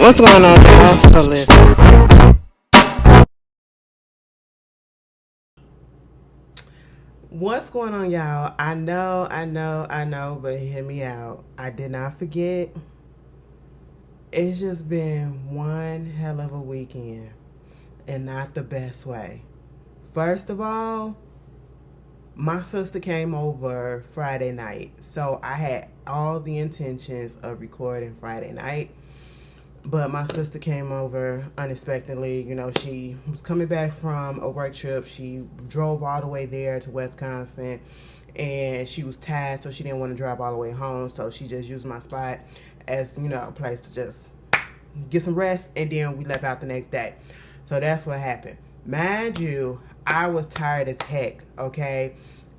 What's going on, y'all? So listen. What's going on, y'all? I know, but hear me out. I did not forget. It's just been one hell of a weekend, and not the best way. First of all, my sister came over Friday night, so I had all the intentions of recording Friday night. But my sister came over unexpectedly. You know, she was coming back from a work trip. She drove all the way there to Wisconsin, and she was tired, so she didn't want to drive all the way home. So she just used my spot as, you know, a place to just get some rest, and then we left out the next day. So that's what happened. Mind you, I was tired as heck, okay?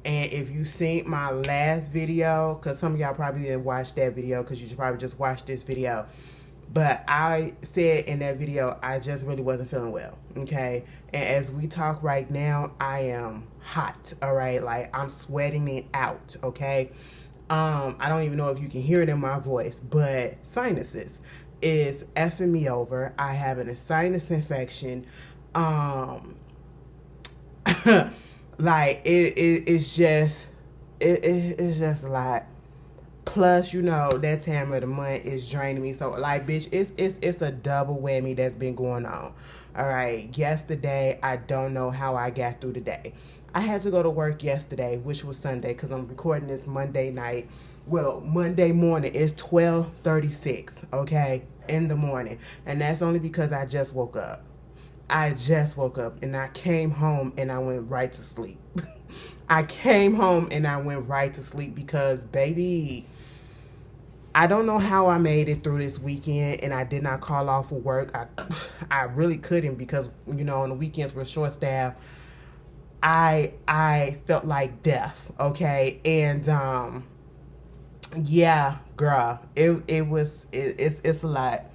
And if you seen my last video, because some of y'all probably didn't watch that video because you should probably just watch this video. But I said in that video, I just really wasn't feeling well, okay? And as we talk right now, I am hot, all right? Like, I'm sweating it out, okay? I don't even know if you can hear it in my voice, but sinuses is effing me over. I have a sinus infection. Like, it's just a lot. Plus, you know, that time of the month is draining me. So, like, bitch, it's a double whammy that's been going on. All right. Yesterday, I don't know how I got through the day. I had to go to work yesterday, which was Sunday, because I'm recording this Monday night. Well, Monday morning. It's 12:36, okay, in the morning. And that's only because I just woke up. I just woke up, and I came home, and I went right to sleep. I came home, and I went right to sleep because, baby, I don't know how I made it through this weekend, and I did not call off for work. I really couldn't because, you know, on the weekends we're short staffed. I felt like death, okay? And yeah, girl, it's a lot.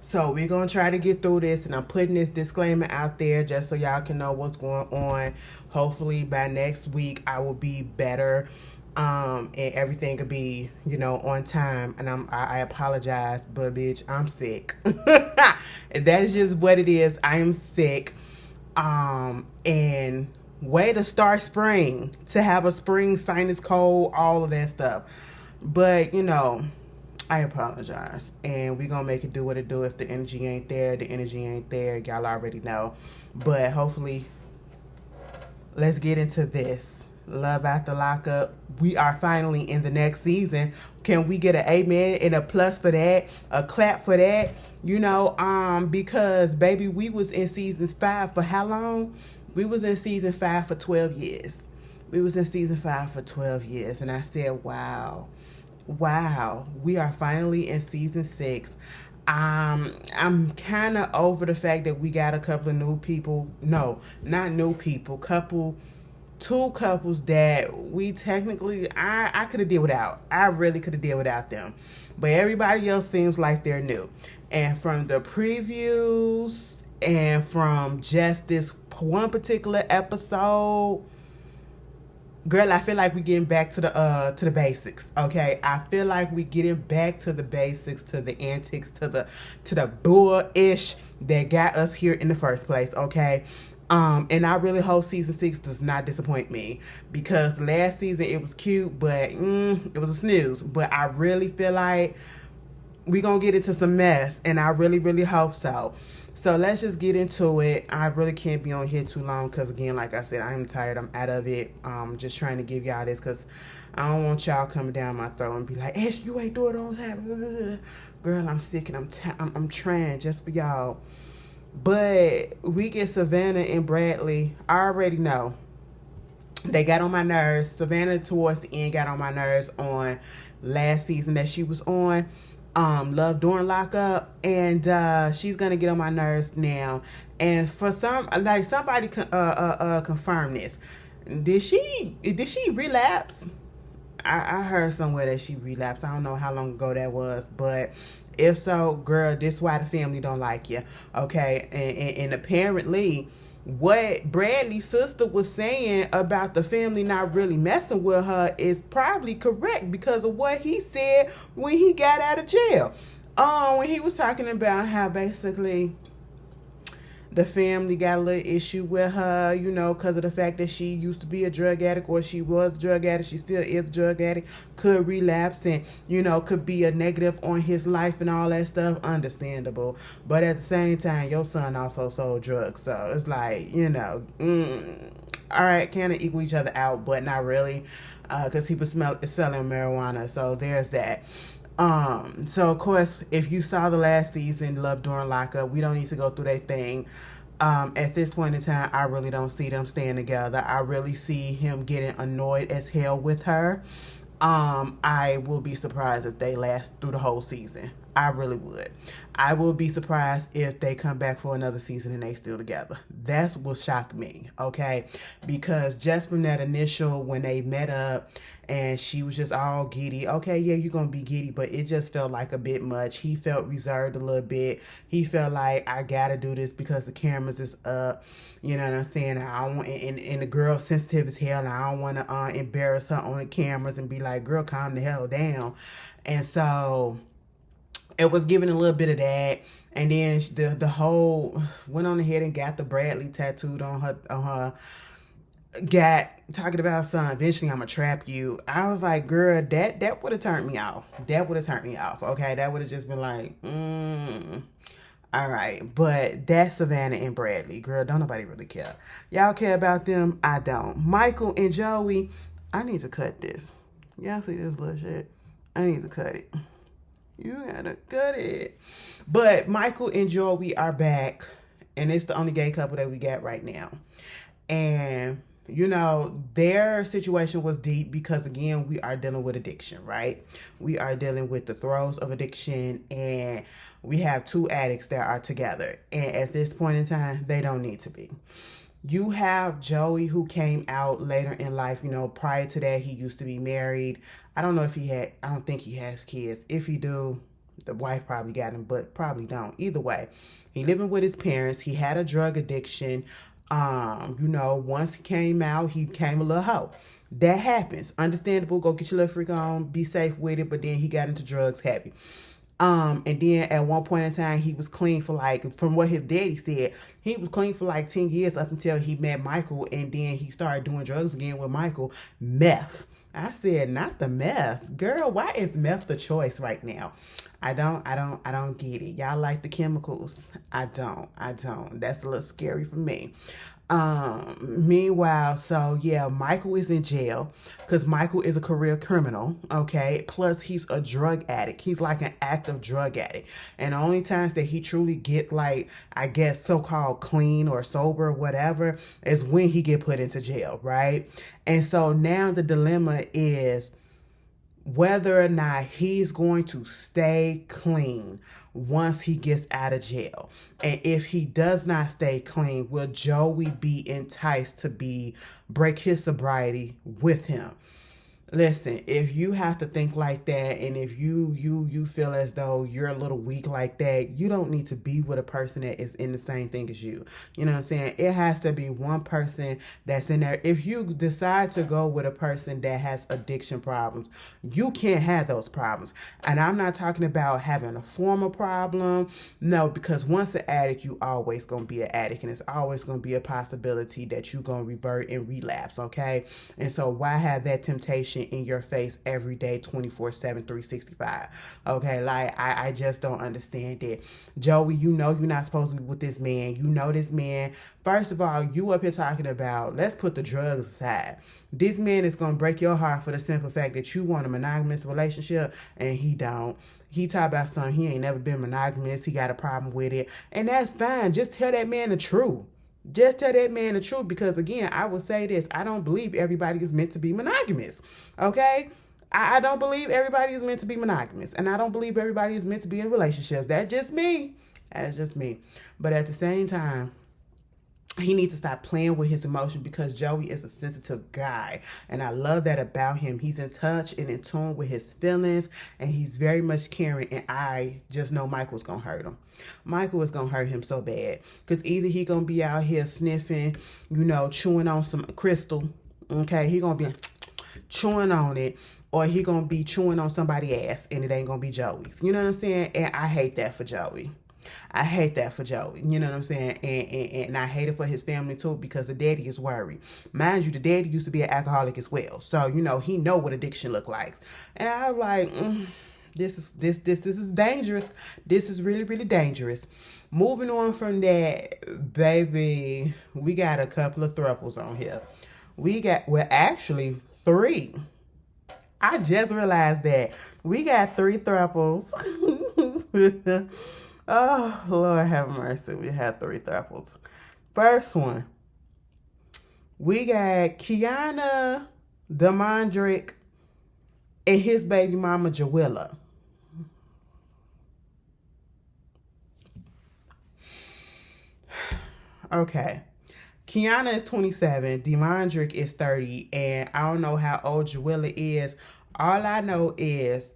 So we're gonna try to get through this, and I'm putting this disclaimer out there just so y'all can know what's going on. Hopefully by next week I will be better. And everything could be, you know, on time. And I apologize, but bitch, I'm sick. That's just what it is. I am sick. And way to start spring, to have a spring sinus cold, all of that stuff. But, you know, I apologize. And we're going to make it do what it do. If the energy ain't there, the energy ain't there. Y'all already know. But hopefully, let's get into this. Love after Lockup. We are finally in the next season. Can we get an amen and a plus for that? A clap for that? You know, because baby, we was in season 5 for how long? We was in season 5 for 12 years. We was in season 5 for 12 years. And I said, wow, we are finally in season 6. I'm kind of over the fact that we got a couple of new people. No, not new people. Two couples that we technically, I could have did without. I really could have did without them. But everybody else seems like they're new. And from the previews and from just this one particular episode, girl, I feel like we're getting back to the basics, okay? I feel like we're getting back to the basics, to the antics, to the bull-ish that got us here in the first place, okay? And I really hope season 6 does not disappoint me, because last season it was cute, but it was a snooze. But I really feel like we're going to get into some mess, and I really, really hope so. So let's just get into it. I really can't be on here too long because, again, like I said, I'm tired. I'm out of it. Just trying to give y'all this because I don't want y'all coming down my throat and be like, Ash, you ain't doing all that. Girl, I'm sick, and I'm trying just for y'all. But we get Savannah and Bradley. I already know. They got on my nerves. Savannah, towards the end, got on my nerves on last season that she was on. Love during Lockup. And she's going to get on my nerves now. And for somebody confirm this. Did she relapse? I heard somewhere that she relapsed. I don't know how long ago that was, but if so, girl, this is why the family don't like you, okay? And apparently, what Bradley's sister was saying about the family not really messing with her is probably correct because of what he said when he got out of jail. When he was talking about how basically the family got a little issue with her, you know, because of the fact that she used to be a drug addict, or she was a drug addict, she still is a drug addict, could relapse and, you know, could be a negative on his life and all that stuff. Understandable. But at the same time, your son also sold drugs. So it's like, you know, all right, kind of equal each other out, but not really, because he was selling marijuana. So there's that. So of course, if you saw the last season, Love During Lockup, we don't need to go through that thing. At this point in time, I really don't see them staying together. I really see him getting annoyed as hell with her. I will be surprised if they last through the whole season. I really would. I will be surprised if they come back for another season and they still together. That's what shocked me, okay? Because just from that initial, when they met up and she was just all giddy, okay, yeah, you're going to be giddy, but it just felt like a bit much. He felt reserved a little bit. He felt like, I got to do this because the cameras is up. You know what I'm saying? I don't want, and the girl's sensitive as hell, and I don't want to embarrass her on the cameras and be like, girl, calm the hell down. And so it was giving a little bit of that, and then the whole went on ahead and got the Bradley tattooed on her. Got talking about son. Eventually, I'ma trap you. I was like, girl, that would have turned me off. That would have turned me off. Okay, that would have just been like, all right. But that's Savannah and Bradley. Girl, don't nobody really care. Y'all care about them? I don't. Michael and Joey, I need to cut this. Y'all see this little shit? I need to cut it. You gotta cut it. But Michael and Joey are back, and it's the only gay couple that we got right now. And, you know, their situation was deep because, again, we are dealing with addiction, right? We are dealing with the throes of addiction, and we have two addicts that are together. And at this point in time, they don't need to be. You have Joey, who came out later in life. You know, prior to that, he used to be married. I don't think he has kids. If he do, the wife probably got him, but probably don't. Either way, he living with his parents. He had a drug addiction. You know, once he came out, he became a little hoe. That happens. Understandable. Go get your little freak on. Be safe with it. But then he got into drugs heavy. And then at one point in time, he was clean for from what his daddy said, he was clean for 10 years up until he met Michael, and then he started doing drugs again with Michael. Meth. I said, not the meth. Girl, why is meth the choice right now? I don't get it. Y'all like the chemicals. I don't. That's a little scary for me. Meanwhile, so yeah, Michael is in jail because Michael is a career criminal, okay? Plus, he's a drug addict. He's like an active drug addict. And the only times that he truly get I guess, so-called clean or sober or whatever is when he get put into jail, right? And so now the dilemma is whether or not he's going to stay clean once he gets out of jail. And if he does not stay clean, will Joey be enticed to break his sobriety with him? Listen, if you have to think like that, and if you feel as though you're a little weak like that, you don't need to be with a person that is in the same thing as you. You know what I'm saying? It has to be one person that's in there. If you decide to go with a person that has addiction problems, you can't have those problems. And I'm not talking about having a former problem. No, because once an addict, you always going to be an addict, and it's always going to be a possibility that you're going to revert and relapse, okay? And so why have that temptation in your face every day, 24/7, 365? Okay, I just don't understand it. Joey, you know you're not supposed to be with this man. You know this man. First of all, you up here talking about, let's put the drugs aside. This man is going to break your heart for the simple fact that you want a monogamous relationship, and he don't. He talk about something, he ain't never been monogamous. He got a problem with it, and that's fine. Just tell that man the truth. Just tell that man the truth, because again, I will say this, I don't believe everybody is meant to be monogamous, okay? I don't believe everybody is meant to be monogamous, and I don't believe everybody is meant to be in relationships. That's just me. But at the same time, he needs to stop playing with his emotion, because Joey is a sensitive guy, and I love that about him. He's in touch and in tune with his feelings, and he's very much caring, and I just know Michael's gonna hurt him. Michael is gonna hurt him so bad, because either he gonna be out here sniffing, chewing on some crystal, okay? He gonna be chewing on it, or he gonna be chewing on somebody's ass and it ain't gonna be Joey's. You know what I'm saying? And I hate that for Joey. I hate that for Joey. You know what I'm saying? And I hate it for his family too, because the daddy is worried. Mind you, the daddy used to be an alcoholic as well. So, you know, he know what addiction look like. And I was like, this is dangerous. This is really, really dangerous. Moving on from that, baby, we got a couple of thruples on here. We got, well, actually 3. I just realized that we got 3 thruples. Oh, Lord have mercy. We have 3 thruples. First one, we got Kiana, Demondrick, and his baby mama, Joella. Okay. Kiana is 27, Demondrick is 30, and I don't know how old Joella is. All I know is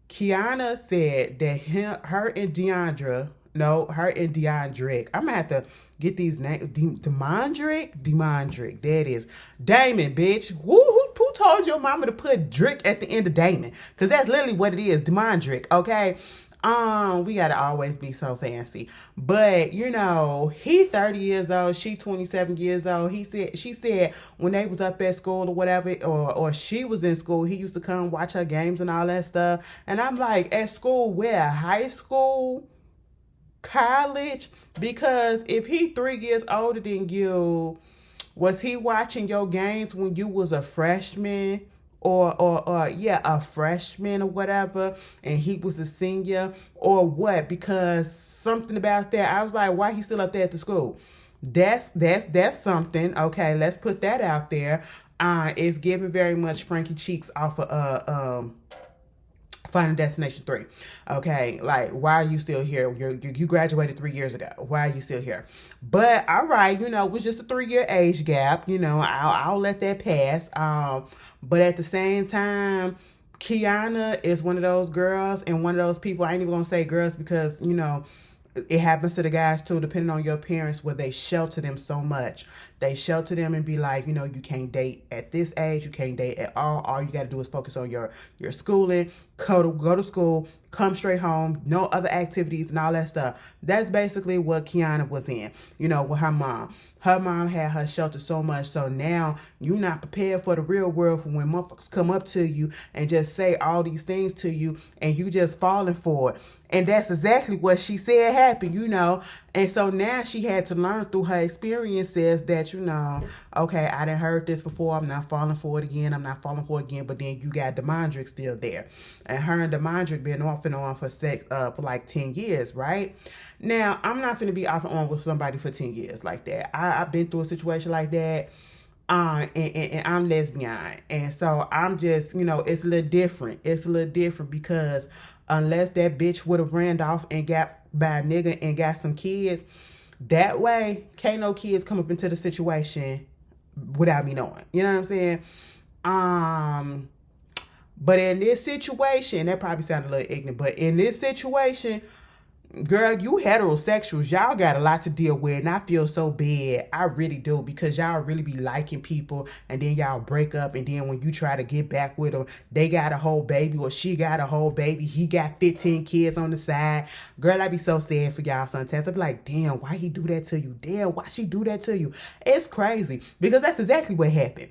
Kiana said that her and Deandrick, I'm gonna have to get these names. Demondrick, that is Damon, bitch. Who told your mama to put Drick at the end of Damon? Because that's literally what it is, Demondrick, okay? We gotta always be so fancy. But, you know, he 30 years old, she 27 years old. She said when they was up at school or whatever, or she was in school, he used to come watch her games and all that stuff. And I'm like, at school, where? High school? College? Because if he 3 years older than you, was he watching your games when you was a freshman? Or a freshman or whatever, and he was a senior, or what? Because something about that, I was like, why he still up there at the school? That's something. Okay, let's put that out there. It's giving very much Frankie Cheeks off of Final Destination 3. Okay, like, why are you still here? You graduated 3 years ago. Why are you still here? But all right, you know, it was just a 3-year age gap. You know, I'll let that pass. But at the same time, Kiana is one of those girls and one of those people. I ain't even gonna say girls because, you know, it happens to the guys too, depending on your parents, where they shelter them so much. They shelter them and be like, you know, you can't date at this age, you can't date at all. All you got to do is focus on your schooling, go to school, come straight home, no other activities and all that stuff. That's basically what Kiana was in, you know, with her mom. Her mom had her sheltered so much, so now you're not prepared for the real world, for when motherfuckers come up to you and just say all these things to you and you just falling for it. And that's exactly what she said happened, you know. And so now she had to learn through her experiences that, you know, okay, I done heard this before. I'm not falling for it again. But then you got Demondrick still there. And her and Demondrick been off and on for like 10 years, right? Now, I'm not going to be off and on with somebody for 10 years like that. I've been through a situation like that. And I'm lesbian. And so I'm just, you know, it's a little different. Because unless that bitch would have ran off and got by a nigga and got some kids, that way, can't no kids come up into the situation without me knowing. You know what I'm saying? But in this situation, that probably sounded a little ignorant, but in this situation, girl, you heterosexuals, y'all got a lot to deal with, and I feel so bad. I really do, because y'all really be liking people, and then y'all break up, and then when you try to get back with them, they got a whole baby, or she got a whole baby, he got 15 kids on the side. Girl, I be so sad for y'all sometimes. I be like, damn, why he do that to you? Damn, why she do that to you? It's crazy, because that's exactly what happened.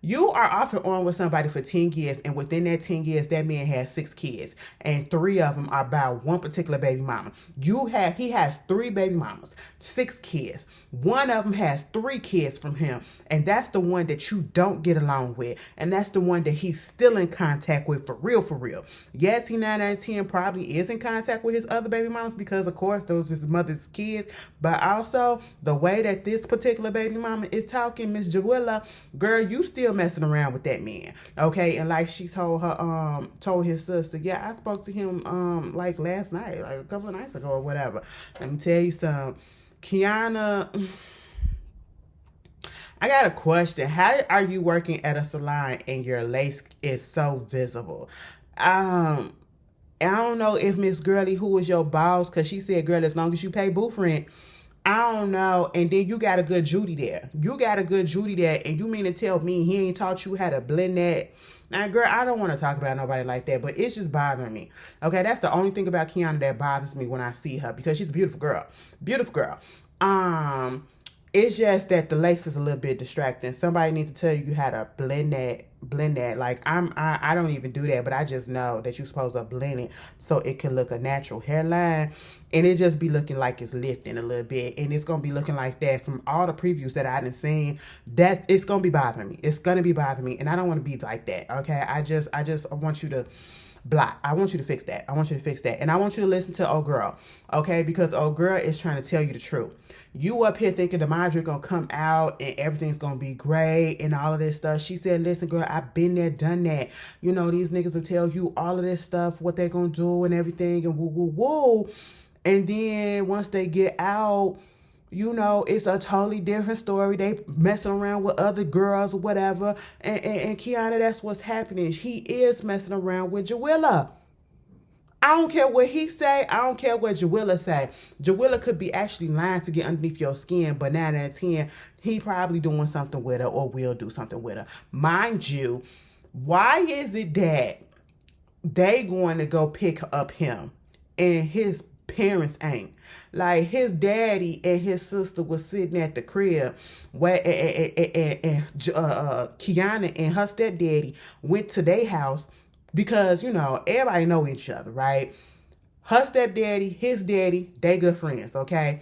You are off and on with somebody for 10 years, and within that 10 years, that man has 6 kids, and 3 of them are by one particular baby mama. He has 3 baby mamas, 6 kids. One of them has 3 kids from him, and that's the one that you don't get along with, and that's the one that he's still in contact with for real, for real. Yes, he 9 out of 10 probably is in contact with his other baby mamas, because of course those are his mother's kids, but also the way that this particular baby mama is talking, Miss Joella, girl, you still messing around with that man, okay? And like she told his sister, yeah, I spoke to him like last night, like a couple of nights ago or whatever. Let me tell you something, Kiana, I got a question. How are you working at a salon and your lace is so visible? I don't know if Miss Girly, who is your boss, because she said, girl, as long as you pay booth rent, I don't know. And then you got a good Judy there. You got a good Judy there. And you mean to tell me he ain't taught you how to blend that? Now, girl, I don't want to talk about nobody like that, but it's just bothering me. Okay, that's the only thing about Kiana that bothers me when I see her, because she's a beautiful girl. Beautiful girl. It's just that the lace is a little bit distracting. Somebody needs to tell you how to blend that. Like I don't even do that, but I just know that you're supposed to blend it so it can look a natural hairline, and it just be looking like it's lifting a little bit, and it's gonna be looking like that from all the previews that I done seen. That it's gonna be bothering me. It's gonna be bothering me, and I don't want to be like that. Okay, I want you to block. I want you to fix that. I want you to fix that. And I want you to listen to old girl. Okay? Because old girl is trying to tell you the truth. You up here thinking the Madrid gonna come out and everything's gonna be great and all of this stuff. She said, listen, girl, I've been there, done that. You know, these niggas will tell you all of this stuff, what they gonna do and everything, and woo, woo, woo. And then once they get out, you know, it's a totally different story. They messing around with other girls or whatever. And Kiana, that's what's happening. He is messing around with Jawilla. I don't care what he say. I don't care what Jawilla say. Jawilla could be actually lying to get underneath your skin, but 9 out of 10, he probably doing something with her or will do something with her. Mind you, why is it that they going to go pick up him and his parents ain't? Like, his daddy and his sister was sitting at the crib where Kiana and her stepdaddy went to their house because, you know, everybody know each other, right? Her stepdaddy, his daddy, they good friends, okay?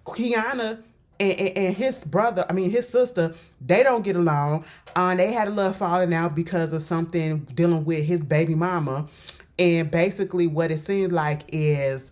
Kiana and his brother, his sister, they don't get along. They had a little falling out because of something dealing with his baby mama. And basically what it seems like is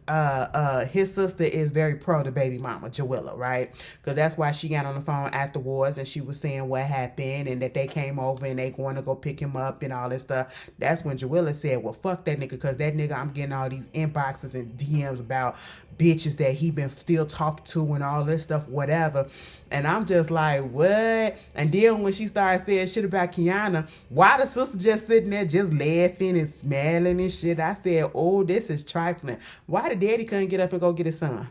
his sister is very pro the baby mama, Jawilla, right? Because that's why she got on the phone afterwards and she was saying what happened and that they came over and they going to go pick him up and all this stuff. That's when Jawilla said, well, fuck that nigga, because that nigga, I'm getting all these inboxes and DMs about bitches that he been still talking to and all this stuff, whatever. And I'm just like, what? And then when she started saying shit about Kiana, why the sister just sitting there just laughing and smiling and shit? I said, oh, this is trifling. Why the daddy couldn't get up and go get his son?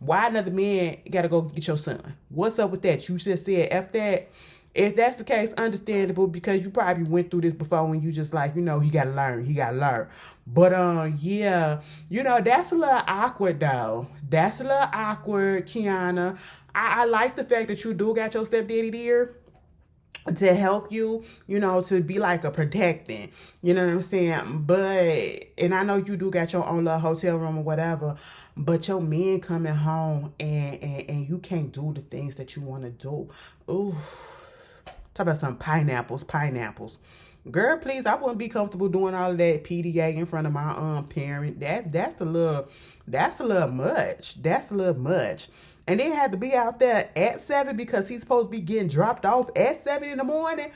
Why another man gotta go get your son? What's up with that? You just said F that. If that's the case, understandable, because you probably went through this before when you just like, you know, he gotta learn. But yeah, you know, that's a little awkward though. That's a little awkward, Kiana. I like the fact that you do got your stepdaddy there to help you, you know, to be like a protecting, you know what I'm saying? But, and I know you do got your own little hotel room or whatever, but your men coming home and you can't do the things that you want to do. Ooh. Talk about some pineapples. Girl, please, I wouldn't be comfortable doing all of that PDA in front of my parent. That's a little much. That's a little much. And then have to be out there at 7 because he's supposed to be getting dropped off at 7 in the morning.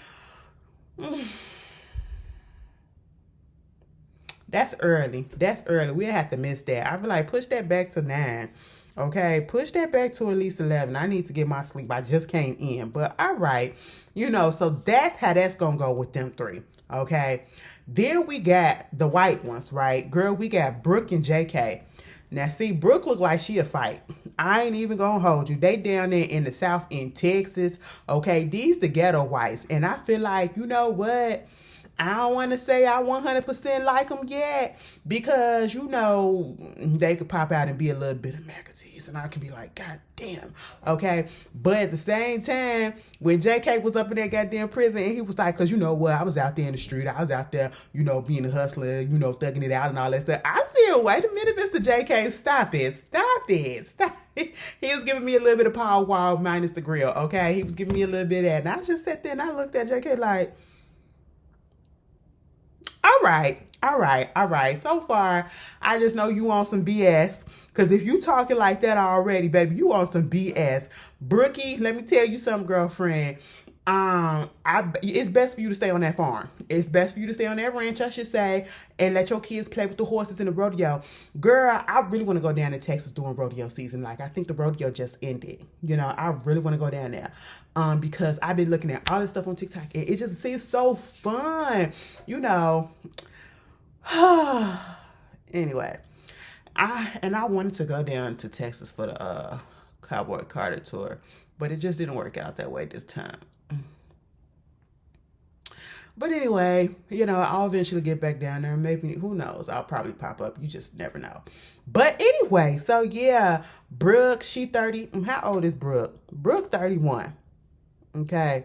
That's early. We'll have to miss that. I'd be like, push that back to 9. Okay, push that back to at least 11. I need to get my sleep. I just came in. But all right, you know, so that's how that's going to go with them 3. Okay, then we got the white ones, right? Girl, we got Brooke and JK. Now, see, Brooke look like she a fight. I ain't even going to hold you. They down there in the South in Texas. Okay, these the ghetto whites. And I feel like, you know what? I don't want to say I 100% like them yet because, you know, they could pop out and be a little bit of McAtees and I can be like, God damn, okay? But at the same time, when JK was up in that goddamn prison and he was like, because you know what, I was out there in the street. I was out there, you know, being a hustler, you know, thugging it out and all that stuff. I said, wait a minute, Mr. JK, stop it. He was giving me a little bit of power wall minus the grill, okay? He was giving me a little bit of that. And I just sat there and I looked at JK like, all right. So far, I just know you on some BS. Because if you talking like that already, baby, you on some BS. Brookie, let me tell you something, girlfriend. It's best for you to stay on that farm. It's best for you to stay on that ranch, I should say, and let your kids play with the horses in the rodeo. Girl, I really want to go down to Texas during rodeo season. Like, I think the rodeo just ended. You know, I really want to go down there. Because I've been looking at all this stuff on TikTok and it just seems so fun. You know. Anyway. I wanted to go down to Texas for the Cowboy Carter tour, but it just didn't work out that way this time. But anyway, I'll eventually get back down there. Maybe, who knows? I'll probably pop up. You just never know. But anyway, so yeah, Brooke, she 30. How old is Brooke? Brooke 31. Okay.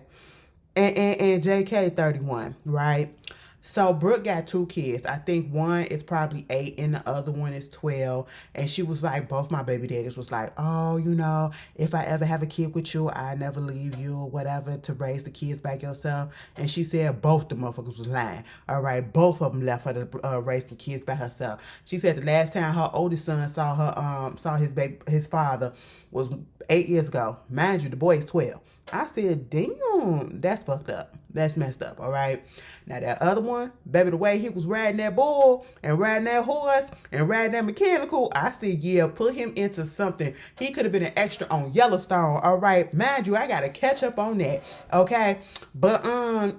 And JK 31, right? So Brooke got 2 kids. I think one is probably 8 and the other one is 12. And she was like, both my baby daddies was like, oh, if I ever have a kid with you, I never leave you or whatever to raise the kids by yourself. And she said both the motherfuckers was lying. All right, both of them left her to raise the kids by herself. She said the last time her oldest son saw his father was 8 years ago. Mind you, the boy is 12. I said, damn, that's fucked up. That's messed up, all right? Now, that other one, baby, the way he was riding that bull and riding that horse and riding that mechanical, I said, yeah, put him into something. He could have been an extra on Yellowstone, all right? Mind you, I got to catch up on that, okay? But,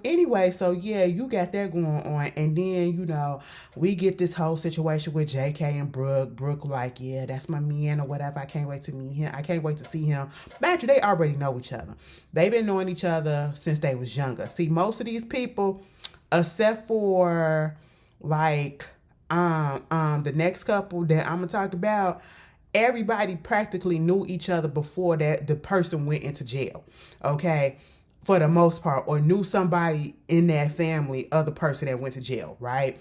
anyway, so, yeah, you got that going on. And then, we get this whole situation with JK and Brooke. Brooke like, yeah, that's my man or whatever. I can't wait to meet him. I can't wait to see him. Mind you, they already know each other. They've been knowing each other since they was younger. See, most of these people, except for like the next couple that I'm gonna talk about, everybody practically knew each other before that the person went into jail. Okay, for the most part, or knew somebody in that family of the person that went to jail, right?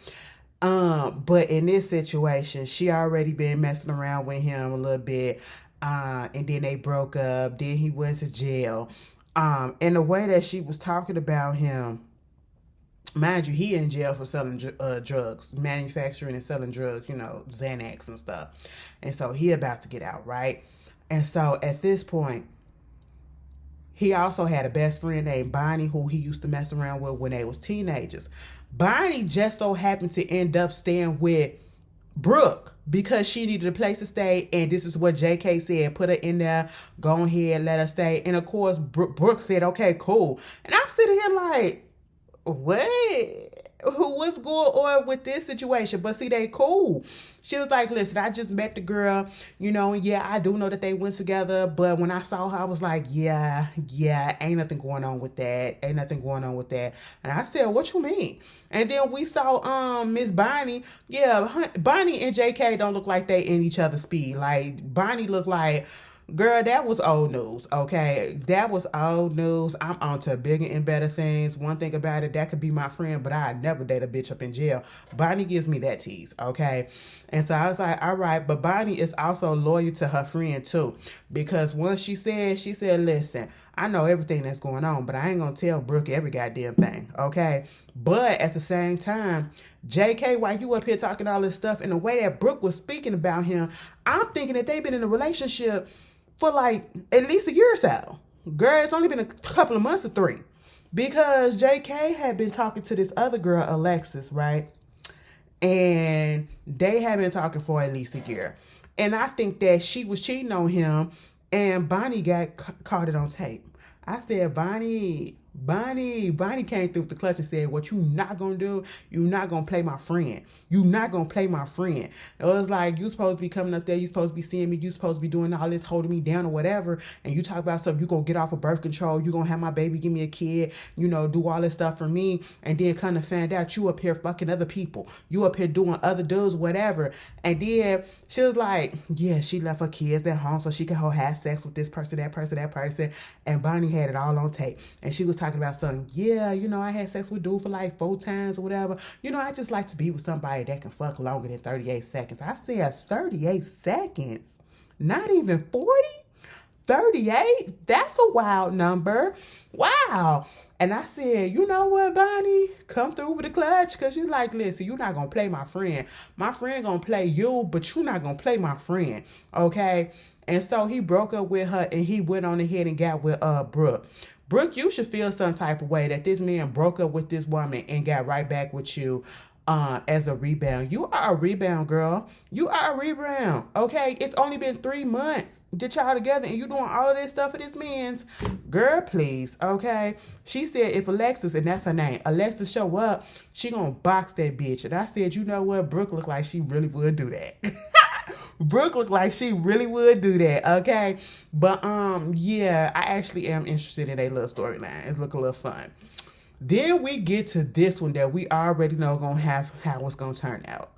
But in this situation, she already been messing around with him a little bit. And then they broke up. Then he went to jail. And the way that she was talking about him, mind you, he in jail for selling drugs, manufacturing and selling drugs, Xanax and stuff. And so he about to get out, right? And so at this point, he also had a best friend named Bonnie who he used to mess around with when they was teenagers. Bonnie just so happened to end up staying with Brooke because she needed a place to stay, and this is what JK said, put her in there, go ahead, let her stay. And of course Brooke said, okay, cool. And I'm sitting here like, what's going on with this situation? But see, they cool. She was like, listen, I just met the girl, and yeah, I do know that they went together, but when I saw her, I was like, yeah, ain't nothing going on with that. And I said, what you mean? And then we saw Miss Bonnie. Yeah, Bonnie and JK don't look like they in each other's speed. Like, Bonnie looked like, girl, that was old news, okay? That was old news. I'm on to bigger and better things. One thing about it, that could be my friend, but I'd never date a bitch up in jail. Bonnie gives me that tease, okay? And so I was like, all right, but Bonnie is also loyal to her friend too. Because once she said, listen, I know everything that's going on, but I ain't gonna tell Brooke every goddamn thing, okay? But at the same time, JK, while you up here talking all this stuff, and the way that Brooke was speaking about him, I'm thinking that they've been in a relationship for like at least a year or so. Girl, it's only been a couple of months or 3. Because JK had been talking to this other girl, Alexis, right? And they had been talking for at least a year. And I think that she was cheating on him, and Bonnie caught it on tape. I said, Bonnie came through with the clutch and said, what you not gonna do? You not gonna play my friend. You not gonna play my friend. It was like, you supposed to be coming up there, you supposed to be seeing me, you supposed to be doing all this, holding me down or whatever, and you talk about stuff, you gonna get off of birth control, you gonna have my baby, give me a kid, do all this stuff for me, and then kind of find out you up here fucking other people. You up here doing other dudes, whatever. And then she was like, yeah, she left her kids at home so she could have sex with this person, that person. And Bonnie had it all on tape. And she was talking about something, yeah, I had sex with dude for like 4 times or whatever. I just like to be with somebody that can fuck longer than 38 seconds. I said 38 seconds? Not even 40? 38? That's a wild number. Wow. And I said, you know what, Bonnie? Come through with the clutch. Because you're like, listen, you're not going to play my friend. My friend going to play you, but you're not going to play my friend. Okay? And so he broke up with her, and he went on ahead and got with Brooke. Brooke, you should feel some type of way that this man broke up with this woman and got right back with you as a rebound. You are a rebound, girl. You are a rebound, okay? It's only been 3 months. Get y'all together, and you doing all of this stuff for this man's. Girl, please, okay? She said if Alexis, and that's her name, Alexis show up, she gonna box that bitch. And I said, you know what? Brooke look like she really would do that. Brooke looked like she really would do that, okay? But yeah, I actually am interested in a little storyline. It look a little fun. Then we get to this one that we already know gonna have how it's gonna turn out.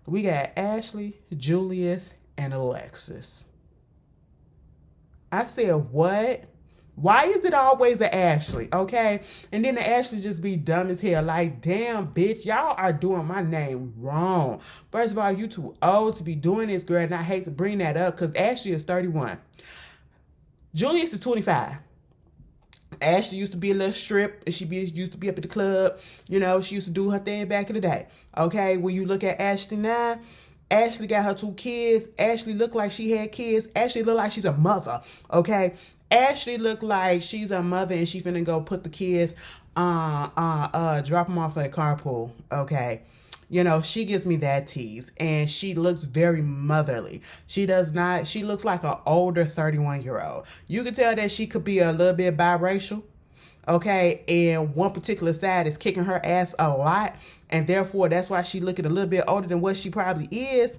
We got Ashley, Julius, and Alexis. I said, what? Why is it always the Ashley, okay? And then the Ashley just be dumb as hell. Like, damn, bitch, y'all are doing my name wrong. First of all, you too old to be doing this, girl, and I hate to bring that up because Ashley is 31. Julius is 25. Ashley used to be a little strip, and used to be up at the club. You know, she used to do her thing back in the day, okay? When you look at Ashley now, Ashley got her 2 kids. Ashley looked like she had kids. Ashley looked like she's a mother, okay? Ashley looked like she's a mother and she finna go put the kids, drop them off at carpool, okay? You know, she gives me that tease and she looks very motherly. She looks like an older 31-year-old. You can tell that she could be a little bit biracial, okay? And one particular side is kicking her ass a lot and therefore that's why she looking a little bit older than what she probably is.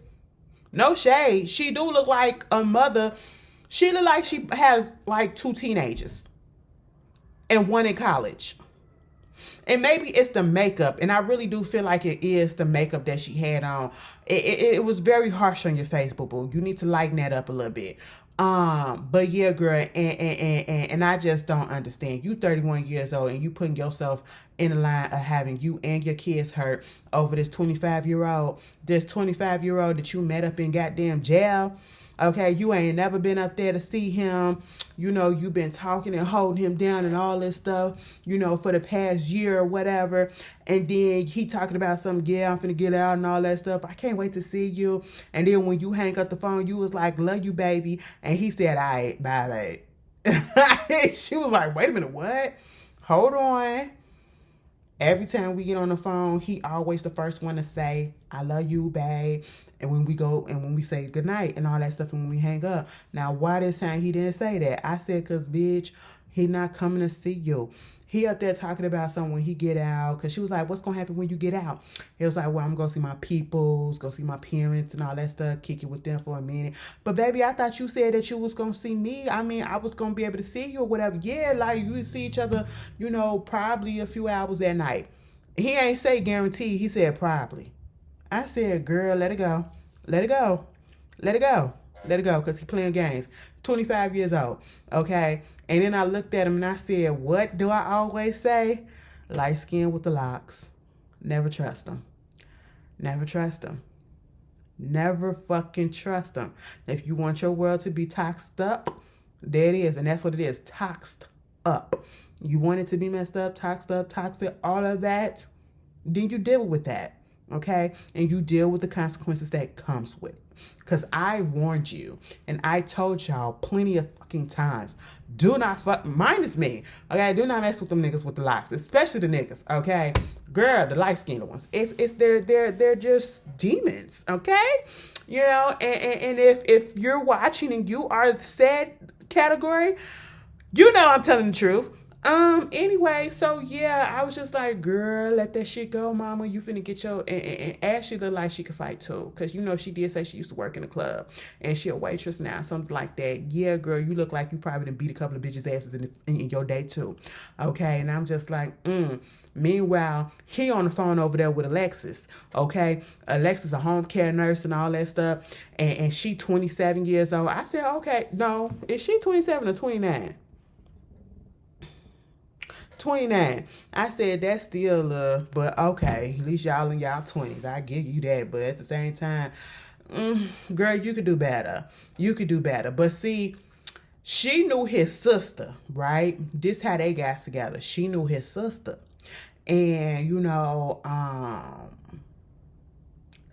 No shade. She do look like a mother. She look like she has like 2 teenagers and 1 in college. And maybe it's the makeup. And I really do feel like it is the makeup that she had on. It was very harsh on your face, boo-boo. You need to lighten that up a little bit. But yeah, girl, and I just don't understand. You 31 years old and you putting yourself in the line of having you and your kids hurt over this 25-year-old. This 25-year-old that you met up in goddamn jail. Okay, you ain't never been up there to see him. You know, you've been talking and holding him down and all this stuff, you know, for the past year or whatever. And then he talking about some, yeah, I'm finna get out and all that stuff. I can't wait to see you. And then when you hang up the phone, you was like, love you, baby. And he said, all right, bye, babe. She was like, wait a minute, what? Hold on. Every time we get on the phone, he always the first one to say, I love you, babe. And when we go and when we say goodnight and all that stuff and when we hang up. Now, why this time he didn't say that? I said, because, bitch, he not coming to see you. He up there talking about something when he get out. Because she was like, what's going to happen when you get out? He was like, well, I'm going to see my peoples, go see my parents and all that stuff, kick it with them for a minute. But, baby, I thought you said that you was going to see me. I mean, I was going to be able to see you or whatever. Yeah, like, you would see each other, you know, probably a few hours that night. He ain't say guarantee. He said probably. I said, girl, let it go. Let it go. Let it go. Let it go, because he playing games. 25 years old, okay? And then I looked at him and I said, what do I always say? Light skin with the locks. Never trust him. Never trust him. Never fucking trust him. If you want your world to be toxed up, there it is. And that's what it is, toxed up. You want it to be messed up, toxic, all of that, then you deal with that, okay? And you deal with the consequences that comes with it. Because I warned you, and I told y'all plenty of fucking times, do not fuck, minus me, okay? Do not mess with them niggas with the locks, especially the niggas, okay? Girl, the light-skinned ones, they're just demons, okay? You know, and if you're watching and you are said category, you know I'm telling the truth. Anyway, so yeah, I was just like, girl, let that shit go, mama. You finna get your, and Ashley look like she could fight too. Cause you know, she did say she used to work in a club and she a waitress now, something like that. Yeah, girl, you look like you probably done beat a couple of bitches' asses in your day too. Okay. And I'm just like, Meanwhile, he on the phone over there with Alexis, okay? Alexis a home care nurse and all that stuff. And she 27 years old. I said, okay, no, is she 27 or 29? 29. I said that's still but okay, at least y'all in y'all 20s. I give you that, but at the same time, girl, you could do better. You could do better. But see, she knew his sister, right? This how they got together. She knew his sister. And, you know,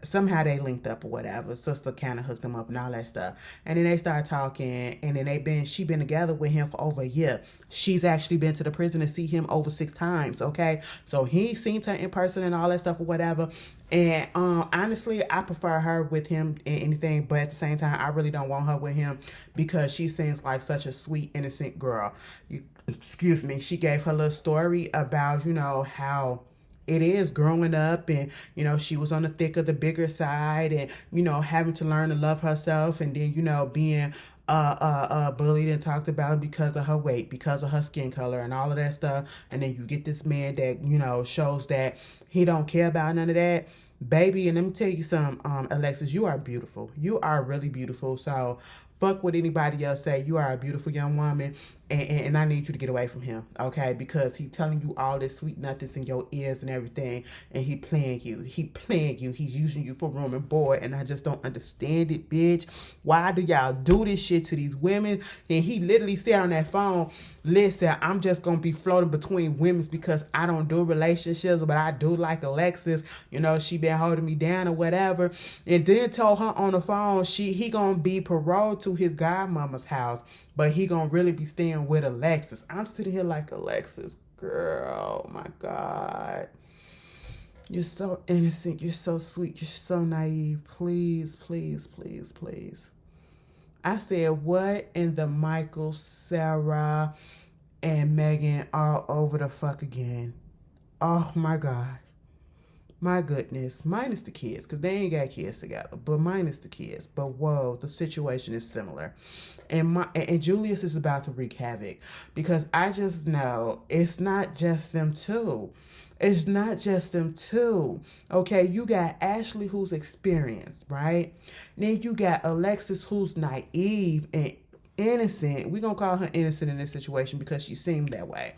somehow they linked up or whatever. Sister kind of hooked them up and all that stuff. And then they started talking, and then she been together with him for over a year. She's actually been to the prison to see him over 6 times, okay? So he seen her in person and all that stuff or whatever. And honestly, I prefer her with him in anything, but at the same time, I really don't want her with him because she seems like such a sweet, innocent girl. Excuse me. She gave her little story about, you know, how it is growing up, and she was on the thick of the bigger side, and having to learn to love herself, and then being bullied and talked about because of her weight, because of her skin color, and all of that stuff. And then you get this man that shows that he don't care about none of that, baby. And let me tell you something, Alexis, you are beautiful. You are really beautiful. So fuck what anybody else say. You are a beautiful young woman, and I need you to get away from him, okay? Because he telling you all this sweet nothings in your ears and everything, and he playing you. He playing you. He's using you for room and board, and I just don't understand it, bitch. Why do y'all do this shit to these women? And he literally said on that phone, listen, I'm just gonna be floating between women because I don't do relationships, but I do like Alexis. She been holding me down or whatever. And then told her on the phone he gonna be paroled to his godmama's house, but he gonna really be staying with Alexis. I'm sitting here like, Alexis, girl, oh my God. You're so innocent. You're so sweet. You're so naive. Please, please, please, please. I said, what in the Michael, Sarah, and Megan all over the fuck again? Oh my God. My goodness. Minus the kids, because they ain't got kids together, but minus the kids. But whoa, the situation is similar. And Julius is about to wreak havoc, because I just know it's not just them two. It's not just them two. Okay, you got Ashley, who's experienced, right? Then you got Alexis, who's naive and innocent. We're going to call her innocent in this situation because she seemed that way.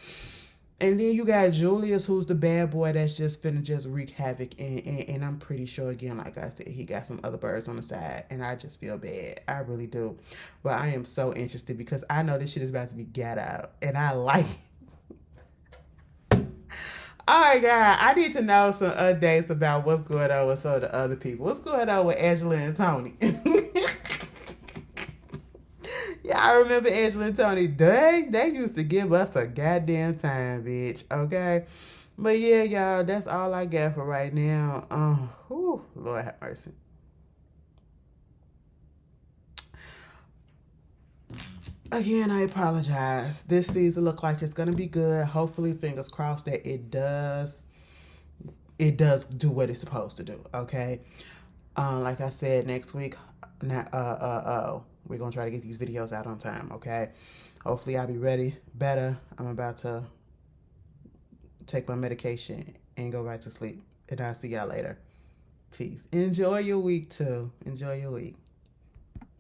And then you got Julius, who's the bad boy that's just finna just wreak havoc. And I'm pretty sure, again, like I said, he got some other birds on the side. And I just feel bad. I really do. But I am so interested because I know this shit is about to be gat out. And I like it. Oh my God. I need to know some updates about what's going on with some of the other people. What's going on with Angela and Tony? Yeah, I remember Angela and Tony. They used to give us a goddamn time, bitch. Okay? But yeah, y'all, that's all I got for right now. Lord have mercy. Again, I apologize. This season look like it's gonna be good. Hopefully, fingers crossed that it does do what it's supposed to do. Okay? Like I said, next week, we're gonna try to get these videos out on time, okay? Hopefully I'll be ready, better. I'm about to take my medication and go right to sleep. And I'll see y'all later. Peace. Enjoy your week too. Enjoy your week.